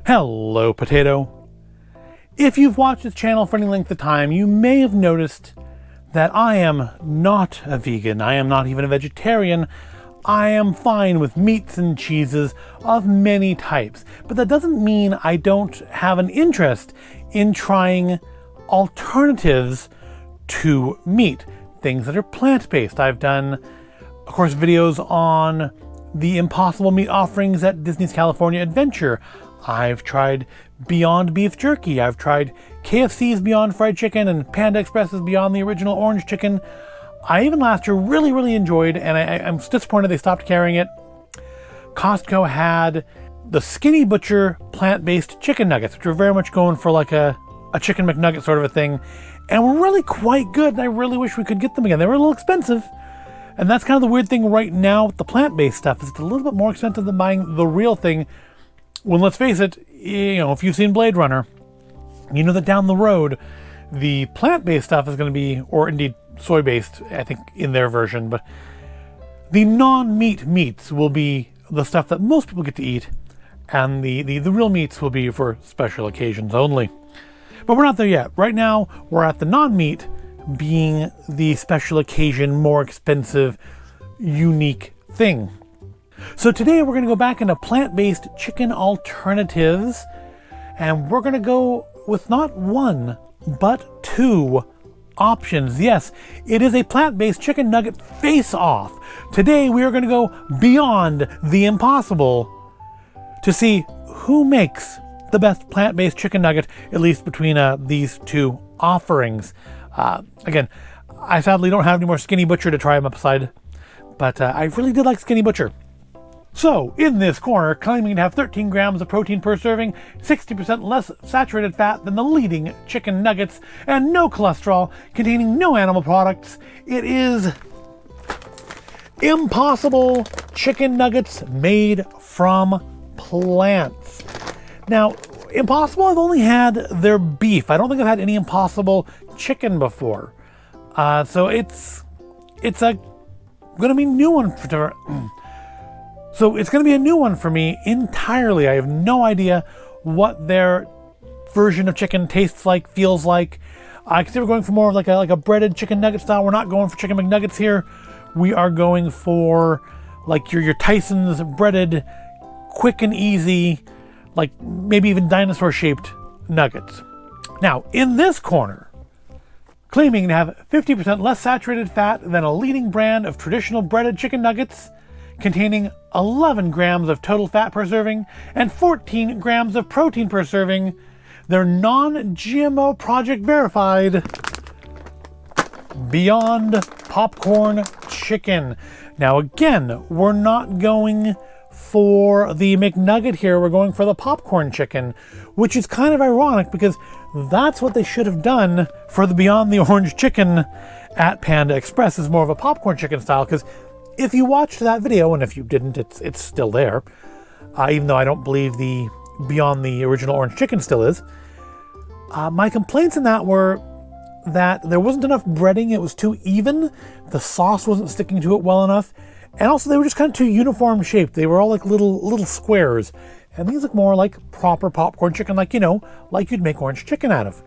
Hello, Potato. If you've watched this channel for any length of time, you may have noticed that I am not a vegan. I am not even a vegetarian. I am fine with meats and cheeses of many types. But that doesn't mean I don't have an interest in trying alternatives to meat. Things that are plant-based. I've done, of course, videos on the Impossible meat offerings at Disney's California Adventure. I've tried Beyond Beef Jerky. I've tried KFC's Beyond Fried Chicken and Panda Express's Beyond the Original Orange Chicken. I even last year really enjoyed, and I'm disappointed they stopped carrying it. Costco had the Skinny Butcher plant-based chicken nuggets, which were very much going for like a chicken McNugget sort of a thing, and were really quite good, and I really wish we could get them again. They were a little expensive. And that's kind of the weird thing right now with the plant-based stuff, is it's a little bit more expensive than buying the real thing. When, let's face it, you know, if you've seen Blade Runner, you know that down the road, the plant-based stuff is going to be, or indeed soy-based, I think, in their version, but the non-meat meats will be the stuff that most people get to eat, and the real meats will be for special occasions only. But we're not there yet. Right now, we're at the non-meat being the special occasion, more expensive, unique thing. So today we're going to go back into plant-based chicken alternatives, and we're going to go with not one, but two options. Yes, it is a plant-based chicken nugget face-off. Today we are going to go beyond the impossible to see who makes the best plant-based chicken nugget, at least between these two offerings. Again, I sadly don't have any more Skinny Butcher to try them upside, but I really did like Skinny Butcher. So, in this corner, claiming to have 13 grams of protein per serving, 60% less saturated fat than the leading chicken nuggets, and no cholesterol, containing no animal products, it is Impossible chicken nuggets made from plants. Now, Impossible, I've only had their beef. I don't think I've had any Impossible chicken before. So it's going to be a new one So it's going to be a new one for me entirely. I have no idea what their version of chicken tastes like, feels like. I consider going for more of like a breaded chicken nugget style. We're not going for chicken McNuggets here. We are going for like your Tyson's breaded, quick and easy, like maybe even dinosaur-shaped nuggets. Now, in this corner, claiming to have 50% less saturated fat than a leading brand of traditional breaded chicken nuggets, containing 11 grams of total fat per serving and 14 grams of protein per serving, they're non-GMO project verified Beyond Popcorn Chicken. Now again, we're not going for the McNugget here, we're going for the popcorn chicken, which is kind of ironic because that's what they should have done for the Beyond the Orange Chicken at Panda Express, is more of a popcorn chicken style, because if you watched that video, and if you didn't, it's still there, even though I don't believe the Beyond the Original Orange Chicken still is. My complaints in that were that there wasn't enough breading, it was too even, the sauce wasn't sticking to it well enough, and also they were just kind of too uniform shaped. They were all like little squares, and these look more like proper popcorn chicken, like, you know, like you'd make orange chicken out of.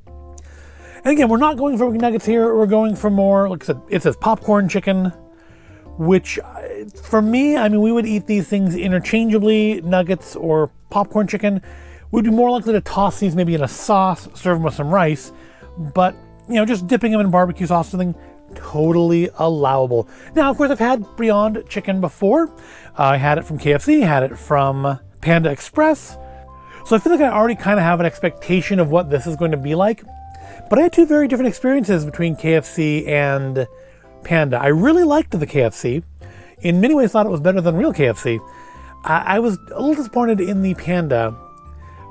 And again, we're not going for McNuggets here, we're going for more, like I said, it says popcorn chicken, which for me, I mean, we would eat these things interchangeably, nuggets or popcorn chicken. We'd be more likely to toss these maybe in a sauce, serve them with some rice, but, you know, just dipping them in barbecue sauce or something, totally allowable. Now, of course, I've had Beyond chicken before. I had it from KFC, had it from Panda Express. So I feel like I already kind of have an expectation of what this is going to be like. But I had two very different experiences between KFC and Panda. I really liked the KFC. In many ways, thought it was better than real KFC. I was a little disappointed in the Panda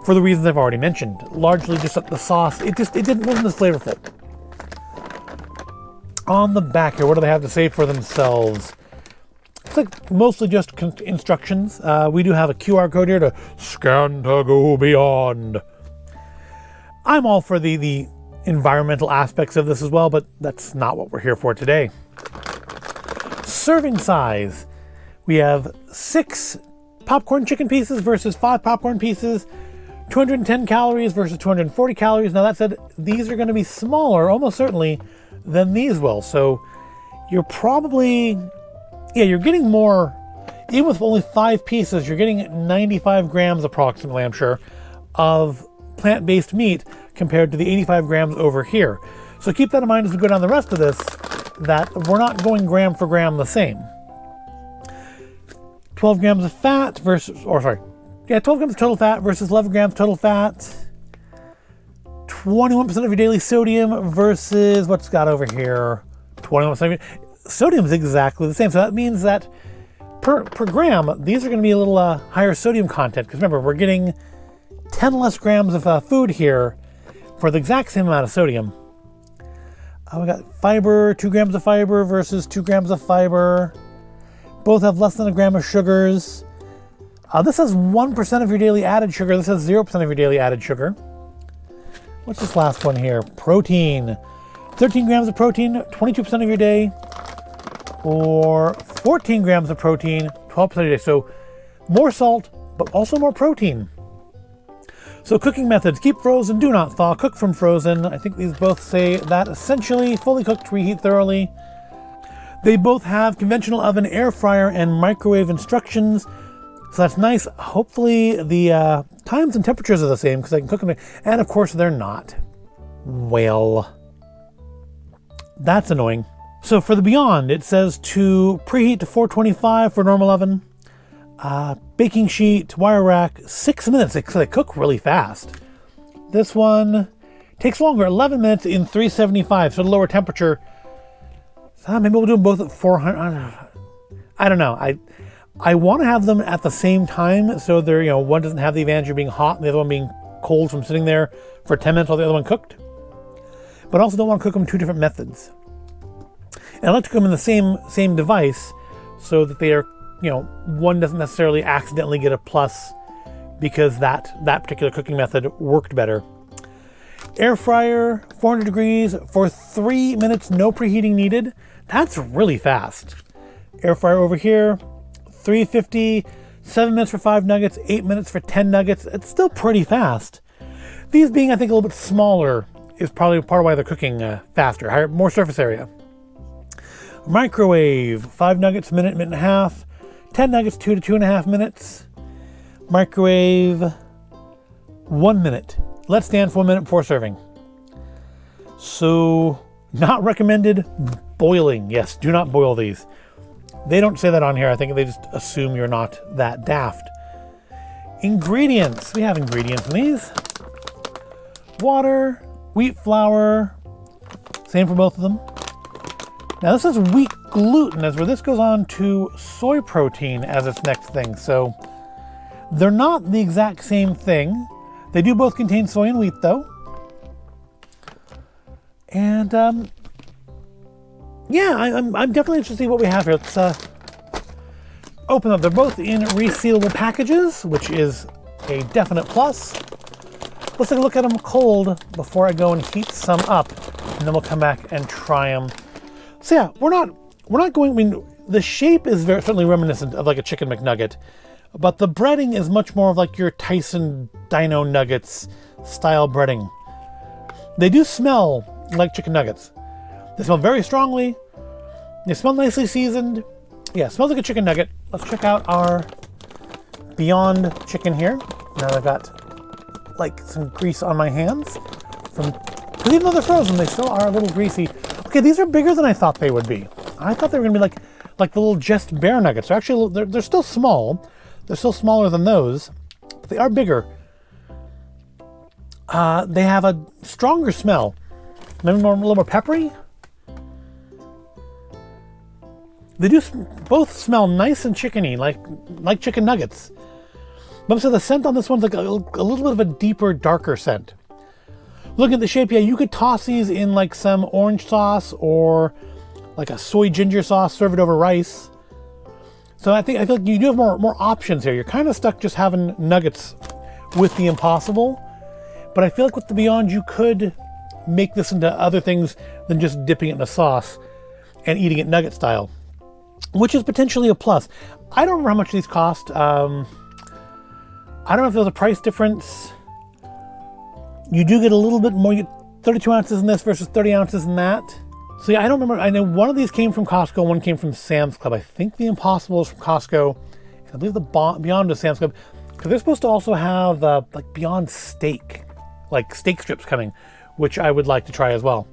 for the reasons I've already mentioned. Largely just that the sauce, wasn't as flavorful. On the back here, what do they have to say for themselves? It's like mostly just instructions. We do have a QR code here to scan to go beyond. I'm all for the environmental aspects of this as well, but that's not what we're here for today. Serving size. We have 6 popcorn chicken pieces versus 5 popcorn pieces. 210 calories versus 240 calories. Now that said, these are going to be smaller, almost certainly, than these will. So you're probably, yeah, you're getting more, even with only 5 pieces, you're getting 95 grams approximately, I'm sure, of plant-based meat compared to the 85 grams over here. So keep that in mind as we go down the rest of this, that we're not going gram for gram the same. 12 grams of fat versus, 12 grams of total fat versus 11 grams total fat. 21% of your daily sodium versus what's got over here, 21%. Sodium is exactly the same. So that means that per gram, these are going to be a little higher sodium content. Because remember, we're getting 10 less grams of food here for the exact same amount of sodium. We got fiber, 2 grams of fiber versus 2 grams of fiber. Both have less than a gram of sugars. This has 1% of your daily added sugar. This has 0% of your daily added sugar. What's this last one here? Protein. 13 grams of protein, 22% of your day. Or 14 grams of protein, 12% of your day. So more salt, but also more protein. So cooking methods: keep frozen, do not thaw, cook from frozen. I think these both say that essentially. Fully cooked, reheat thoroughly. They both have conventional oven, air fryer, and microwave instructions. So that's nice. Hopefully the times and temperatures are the same because I can cook them. And of course they're not. Well, that's annoying. So for the Beyond, it says to preheat to 425 for normal oven. Baking sheet, wire rack, 6 minutes. So they cook really fast. This one takes longer, 11 minutes in 375, so the lower temperature. So maybe we'll do them both at 400. I don't know. I want to have them at the same time so they're, one doesn't have the advantage of being hot and the other one being cold from sitting there for 10 minutes while the other one cooked. But I also don't want to cook them 2 different methods. And I like to cook them in the same device so that they are, one doesn't necessarily accidentally get a plus because that particular cooking method worked better. Air fryer, 400 degrees for 3 minutes, no preheating needed. That's really fast. Air fryer over here, 350, 7 minutes for 5 nuggets, 8 minutes for 10 nuggets. It's still pretty fast. These being, I think, a little bit smaller is probably part of why they're cooking faster, more surface area. Microwave, 5 nuggets, minute and a half. 10 nuggets, 2 to 2.5 minutes. Microwave, 1 minute. Let stand for 1 minute before serving. So, not recommended boiling. Yes, do not boil these. They don't say that on here. I think they just assume you're not that daft. Ingredients. We have ingredients in these. Water, wheat flour. Same for both of them. Now this is wheat gluten, as where this goes on to soy protein as its next thing. So they're not the exact same thing. They do both contain soy and wheat though. And yeah, I'm definitely interested to see what we have here. Let's open up. They're both in resealable packages, which is a definite plus. Let's take a look at them cold before I go and heat some up, and then we'll come back and try them. So yeah, we're not going. I mean, the shape is certainly reminiscent of like a chicken McNugget, but the breading is much more of like your Tyson Dino Nuggets style breading. They do smell like chicken nuggets. They smell very strongly. They smell nicely seasoned. Yeah, it smells like a chicken nugget. Let's check out our Beyond chicken here. Now I've got like some grease on my hands because even though they're frozen, they still are a little greasy. Okay, these are bigger than I thought they would be. I thought they were gonna be like the little Just Bear nuggets. They're actually they're still small. They're still smaller than those, but they are bigger. They have a stronger smell. Maybe a little more peppery. They do both smell nice and chickeny, like chicken nuggets. But so the scent on this one's like a little bit of a deeper, darker scent. Looking at the shape, yeah, you could toss these in like some orange sauce or like a soy ginger sauce, serve it over rice. So I feel like you do have more options here. You're kind of stuck just having nuggets with the Impossible. But I feel like with the Beyond, you could make this into other things than just dipping it in a sauce and eating it nugget style, which is potentially a plus. I don't remember how much these cost. I don't know if there's a price difference. You do get a little bit more. You get 32 ounces in this versus 30 ounces in that. So yeah, I don't remember. I know one of these came from Costco, one came from Sam's Club. I think the Impossible is from Costco. I believe the Beyond is Sam's Club. Because they're supposed to also have like Beyond Steak, like steak strips coming, which I would like to try as well.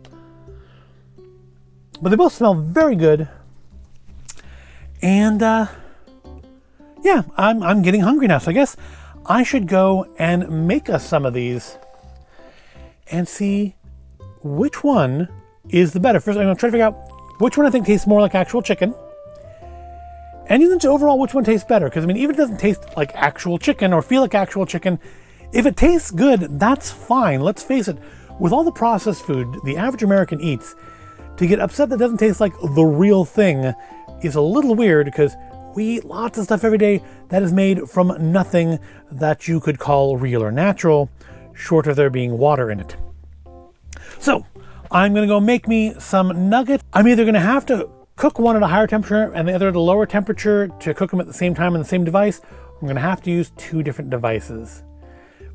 But they both smell very good. And yeah, I'm getting hungry now. So I guess I should go and make us some of these and see which one is the better. First, I'm going to try to figure out which one I think tastes more like actual chicken. And even overall, which one tastes better. Because, I mean, even if it doesn't taste like actual chicken or feel like actual chicken, if it tastes good, that's fine. Let's face it, with all the processed food the average American eats, to get upset that it doesn't taste like the real thing is a little weird, because we eat lots of stuff every day that is made from nothing that you could call real or natural, short of there being water in it. So, I'm going to go make me some nuggets. I'm either going to have to cook one at a higher temperature and the other at a lower temperature to cook them at the same time on the same device. I'm going to have to use two different devices,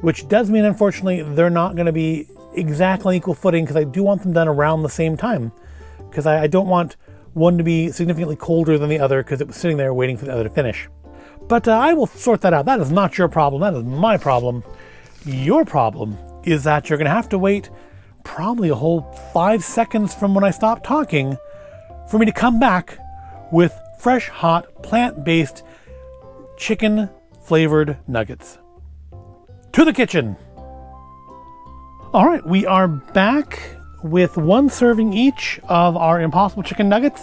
which does mean, unfortunately, they're not going to be exactly equal footing, because I do want them done around the same time, because I don't want one to be significantly colder than the other because it was sitting there waiting for the other to finish. But I will sort that out. That is not your problem. That is my problem. Your problem is that you're going to have to wait probably a whole 5 seconds from when I stop talking for me to come back with fresh, hot, plant-based, chicken-flavored nuggets. To the kitchen! All right, we are back with one serving each of our Impossible Chicken Nuggets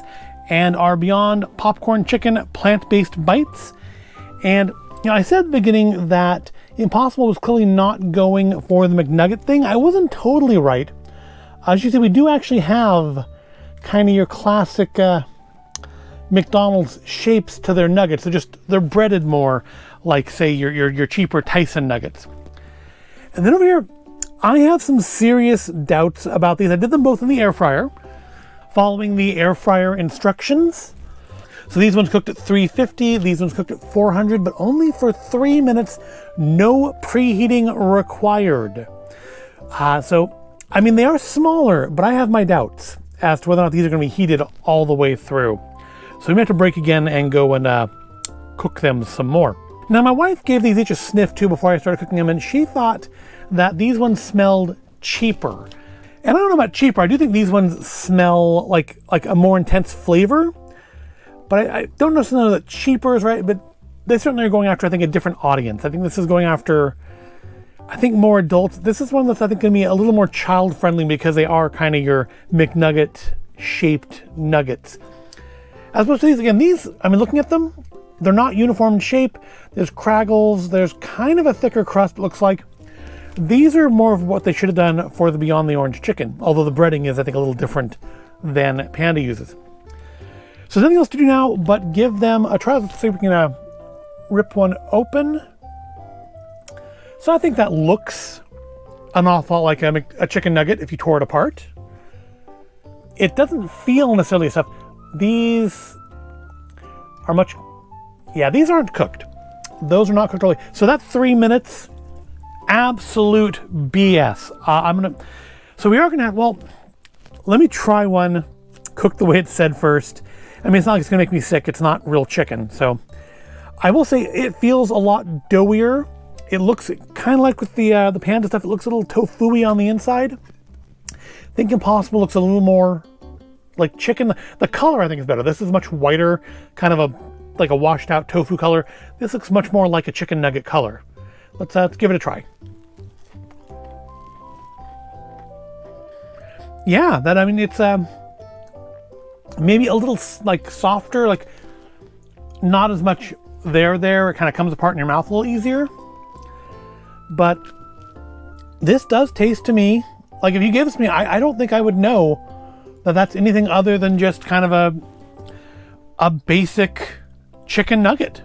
and our Beyond Popcorn Chicken plant-based bites. And I said at the beginning that Impossible was clearly not going for the McNugget thing. I wasn't totally right. As you see, we do actually have kind of your classic McDonald's shapes to their nuggets. They're breaded more like, say, your cheaper Tyson nuggets. And then over here, I have some serious doubts about these. I did them both in the air fryer, following the air fryer instructions. So these ones cooked at 350, these ones cooked at 400, but only for 3 minutes, no preheating required. So, I mean, they are smaller, but I have my doubts as to whether or not these are going to be heated all the way through. So we may have to break again and go and cook them some more. Now, my wife gave these each a sniff too before I started cooking them, and she thought that these ones smelled cheaper. And I don't know about cheaper. I do think these ones smell like a more intense flavor. But I don't necessarily know that cheaper is right, but they certainly are going after, I think, a different audience. I think this is going after, I think, more adults. This is one that's, I think, going to be a little more child-friendly because they are kind of your McNugget-shaped nuggets. As opposed to these, again, I mean, looking at them, they're not uniform in shape. There's craggles. There's kind of a thicker crust, it looks like. These are more of what they should have done for the Beyond the Orange Chicken, although the breading is, I think, a little different than Panda uses. So there's nothing else to do now but give them a try. Let's see if we can rip one open. So I think that looks an awful lot like a chicken nugget if you tore it apart. It doesn't feel necessarily stuff. These are much, yeah, these aren't cooked. Those are not cooked early. So that 3 minutes, absolute BS. So we are gonna have, well, let me try one cooked the way it said first. I mean, it's not like it's gonna make me sick. It's not real chicken. So I will say it feels a lot doughier. It looks kind of like with the Panda stuff. It looks a little tofu-y on the inside. I think Impossible looks a little more like chicken. The color I think is better. This is much whiter, kind of like a washed out tofu color. This looks much more like a chicken nugget color. Let's give it a try. Yeah, I mean, it's maybe a little like softer, like not as much there. It kind of comes apart in your mouth a little easier. But this does taste to me, like if you give this to me, I don't think I would know that that's anything other than just kind of a basic chicken nugget.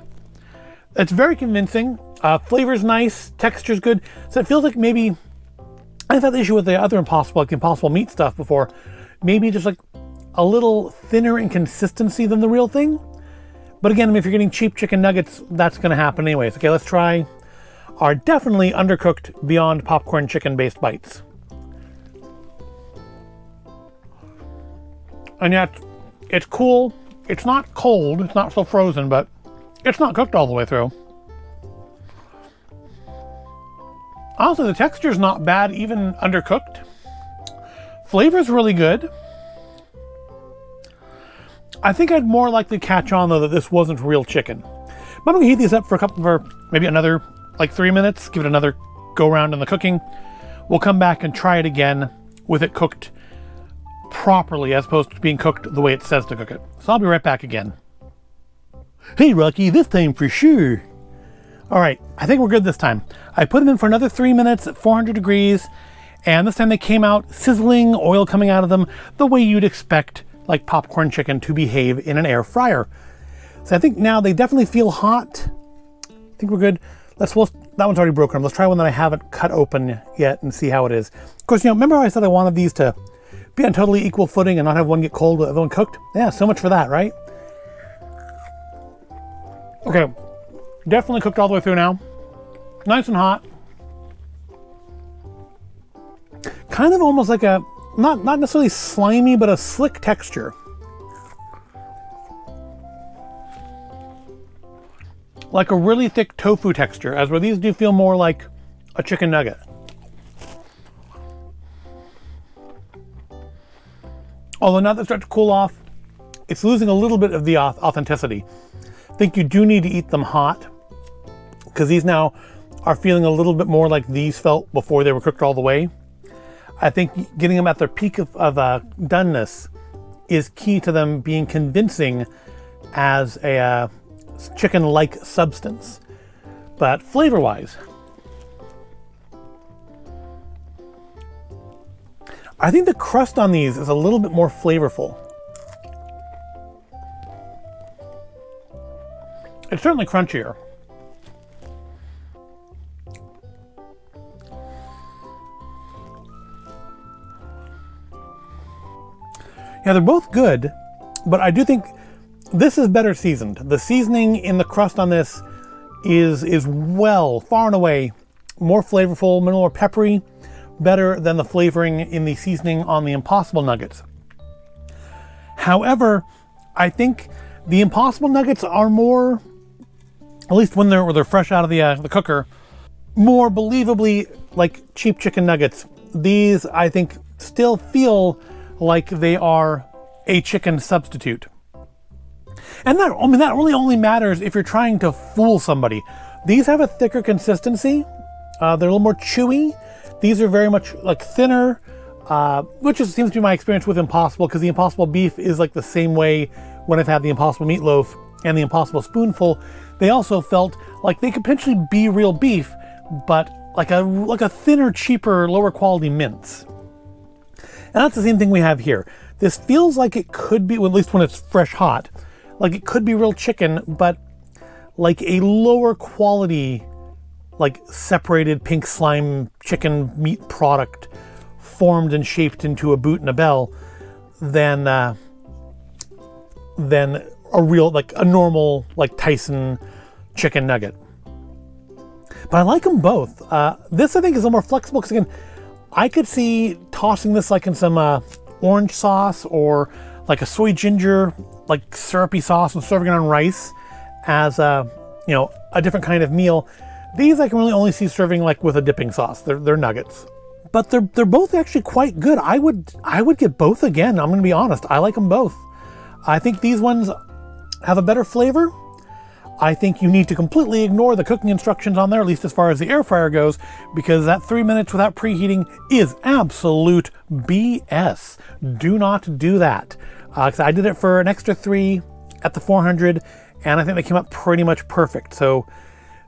It's very convincing. Flavor's nice, texture's good. So it feels like maybe, I've had the issue with the other Impossible, like the Impossible meat stuff before. Maybe just like a little thinner in consistency than the real thing. But again, if you're getting cheap chicken nuggets, that's gonna happen anyways. Okay, let's try are definitely undercooked beyond popcorn chicken based bites. And yet, it's cool. It's not cold. It's not so frozen, but it's not cooked all the way through. Honestly, the texture's not bad, even undercooked. Flavor's really good. I think I'd more likely catch on, though, that this wasn't real chicken. But I'm gonna heat these up for maybe another, like 3 minutes, give it another go around in the cooking. We'll come back and try it again with it cooked properly, as opposed to being cooked the way it says to cook it. So I'll be right back again. Hey, Rocky, this time for sure. All right, I think we're good this time. I put them in for another 3 minutes at 400 degrees, and this time they came out sizzling, oil coming out of them, the way you'd expect like popcorn chicken to behave in an air fryer. So I think now they definitely feel hot. I think we're good. That one's already broken. Let's try one that I haven't cut open yet and see how it is. Of course, remember how I said I wanted these to be on totally equal footing and not have one get cold with the other one cooked? Yeah, so much for that, right? Okay, definitely cooked all the way through now. Nice and hot. Kind of almost like a, not necessarily slimy, but a slick texture. Like a really thick tofu texture, as where these do feel more like a chicken nugget. Although now that they start to cool off, it's losing a little bit of the authenticity. I think you do need to eat them hot, because these now are feeling a little bit more like these felt before they were cooked all the way. I think getting them at their peak of doneness is key to them being convincing as a chicken-like substance. But flavor-wise, I think the crust on these is a little bit more flavorful. It's certainly crunchier. Yeah, they're both good, but I do think this is better seasoned. The seasoning in the crust on this is well, far and away, more flavorful, a little more peppery, better than the flavoring in the seasoning on the Impossible Nuggets. However, I think the Impossible Nuggets are more, at least when they're fresh out of the cooker, more believably like cheap chicken nuggets. These, I think, still feel like they are a chicken substitute. And that really only matters if you're trying to fool somebody. These have a thicker consistency. They're a little more chewy. These are very much like thinner, which seems to be my experience with Impossible, because the Impossible beef is like the same way when I've had the Impossible meatloaf and the Impossible spoonful. They also felt like they could potentially be real beef, but like a thinner, cheaper, lower quality mince. And that's the same thing we have here. This feels like it could be, well, at least when it's fresh hot, like it could be real chicken, but like a lower quality, like separated pink slime chicken meat product formed and shaped into a boot and a bell than a real, like a normal, like Tyson chicken nugget. But I like them both. This I think is a little more flexible, because again, I could see tossing this like in some orange sauce or like a soy ginger, like syrupy sauce, and serving it on rice as a different kind of meal. These I can really only see serving like with a dipping sauce. They're nuggets, but they're both actually quite good. I would get both again. I'm going to be honest. I like them both. I think these ones have a better flavor. I think you need to completely ignore the cooking instructions on there, at least as far as the air fryer goes, because that 3 minutes without preheating is absolute BS. Do not do that. 'Cause I did it for an extra 3 at the 400, and I think they came up pretty much perfect. So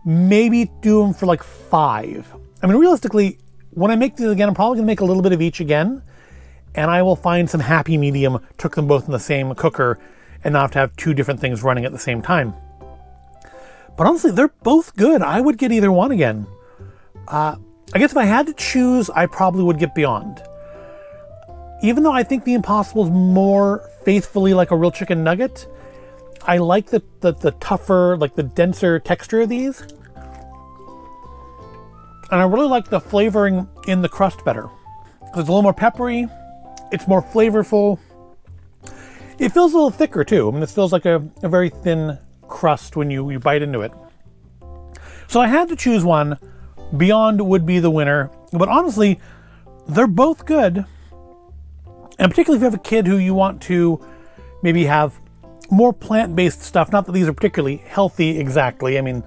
maybe do them for like 5. I mean, realistically, when I make these again, I'm probably gonna make a little bit of each again, and I will find some happy medium, cook them both in the same cooker, and not have to have 2 different things running at the same time. But honestly, they're both good. I would get either one again. I guess if I had to choose, I probably would get Beyond. Even though I think the Impossible is more faithfully like a real chicken nugget, I like the tougher, like the denser texture of these. And I really like the flavoring in the crust better. It's a little more peppery. It's more flavorful. It feels a little thicker too. I mean, this feels like a very thin crust when you bite into it. So I had to choose one. Beyond would be the winner. But honestly, they're both good. And particularly if you have a kid who you want to maybe have more plant-based stuff. Not that these are particularly healthy exactly. I mean,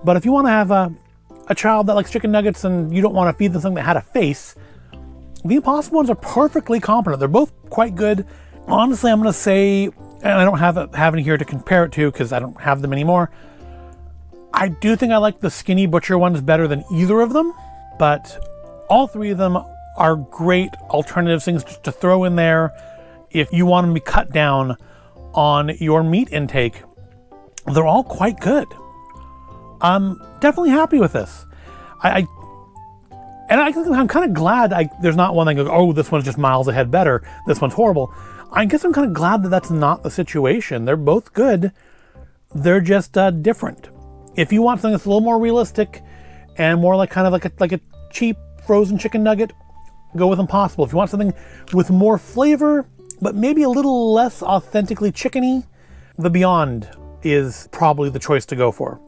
but if you want to have a child that likes chicken nuggets and you don't want to feed them something that had a face, the Impossible ones are perfectly competent. They're both quite good. Honestly, I'm going to say, and I don't have it here to compare it to because I don't have them anymore, I do think I like the Skinny Butcher ones better than either of them, but all three of them are great alternatives, things to throw in there if you want them to be cut down on your meat intake. They're all quite good. I'm definitely happy with this. I'm kind of glad there's not one that goes, oh, this one's just miles ahead better, this one's horrible. I guess I'm kind of glad that that's not the situation. They're both good. They're just different. If you want something that's a little more realistic and more like kind of like a cheap frozen chicken nugget, go with Impossible. If you want something with more flavor, but maybe a little less authentically chickeny, the Beyond is probably the choice to go for.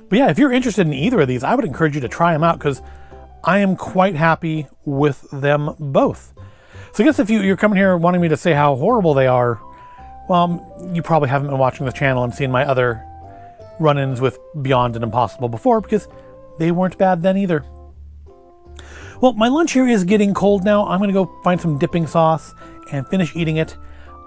But yeah, if you're interested in either of these, I would encourage you to try them out because I am quite happy with them both. So I guess if you're coming here wanting me to say how horrible they are, well, you probably haven't been watching the channel and seen my other run-ins with Beyond and Impossible before because they weren't bad then either. Well, my lunch here is getting cold now. I'm going to go find some dipping sauce and finish eating it.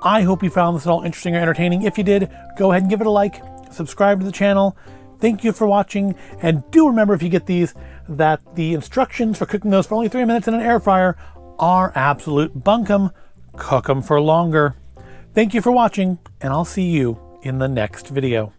I hope you found this at all interesting or entertaining. If you did, go ahead and give it a like, subscribe to the channel. Thank you for watching, and do remember if you get these that the instructions for cooking those for only 3 minutes in an air fryer are absolute bunkum. Cook them for longer. Thank you for watching, and I'll see you in the next video.